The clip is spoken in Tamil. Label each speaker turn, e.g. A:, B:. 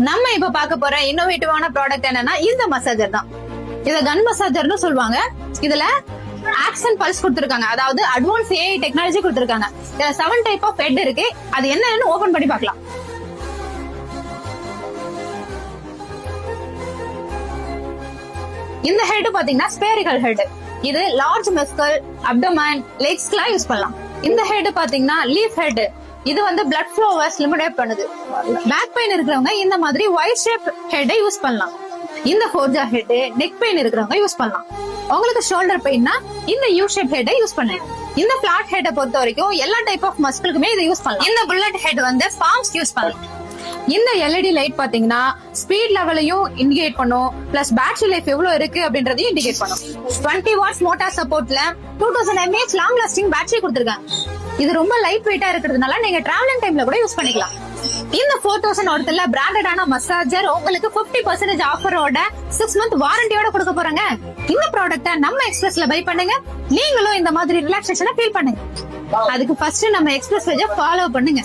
A: நம்ம இப்ப பார்க்க போற இன்னோவேட்டிவான ப்ராடக்ட் என்னன்னா இந்த மசாஜர் தான். இத கன் மசாஜர்னு சொல்லுவாங்க. இதுல ஆக்சன் பல்ஸ் கொடுத்திருக்காங்க, அதாவது அட்வான்ஸ் ஏஐ டெக்னாலஜி கொடுத்திருக்காங்க. இதுல 7 டைப் ஆஃப் ஹெட் இருக்கு. அது என்னன்னு ஓபன் பண்ணி பார்க்கலாம். இந்த ஹெட் பாத்தீங்கன்னா ஸ்பேரிக்கல் ஹெட். இது லார்ஜ் மஸ்கல், அப்டமன், லெக்ஸ்க்குலாம் யூஸ் பண்ணலாம். இந்த ஹெட் பாத்தீங்கன்னா லீஃப் ஹெட். இது வந்து பிளட் ஃப்ளோவை ஸ்டிமுலேட் பண்ணுது. பேக் பெயின் இருக்கிறவங்க இந்த மாதிரி ஒயிட் ஷேப் ஹெட்டை யூஸ் பண்ணலாம். இந்த ஃபோர்ஜா ஹெட் நெக் பெயின் இருக்கிறவங்க யூஸ் பண்ணலாம். உங்களுக்கு ஷோல்டர் பெயின்னா இந்த யூ ஷேப் ஹெட்டை யூஸ் பண்ணுங்க. இந்த பிளாட் ஹெட்டை பொறுத்த வரைக்கும் எல்லா டைப் ஆஃப் மஸ்களுக்குமே இதை யூஸ் பண்ணலாம். இந்த புல்லட் ஹெட் வந்து ஃபார்ம்ஸ் யூஸ் பண்ணலாம். இந்த எல்இடி லைட் பாத்தீங்கன்னா ஸ்பீட் லெவலையும் இண்டிகேட் பண்ணும், பிளஸ் பேட்டரி லைஃப் எவ்வளவு இருக்கு அப்படின்றதையும் இண்டிகேட் பண்ணும். 20 வாட்ஸ் மோட்டார் சப்போர்ட்ல 2000 mAh லாங் லாஸ்டிங் பேட்டரி கொடுத்திருக்காங்க. இது ரொம்ப லைட் வெயிட்டா இருக்கிறதுனால நீங்க டிராவலிங் டைம்ல கூட யூஸ் பண்ணிக்கலாம். இந்த 4000 ஒருத்தர்ல பிராண்டடான மசாஜர் உங்களுக்கு 50% ஆஃபரோட 6 மந்த் வாரண்டியோட கொடுக்க போறாங்க. இந்த ப்ராடக்ட்ட நம்ம எக்ஸ்பிரஸ்ல பை பண்ணுங்க. நீங்களும் இந்த மாதிரி ரிலாக்ஸேஷனை ஃபீல் பண்ணுங்க. அதுக்கு ஃபர்ஸ்ட் நம்ம எக்ஸ்பிரஸ் பேஜை ஃபாலோ பண்ணுங்க.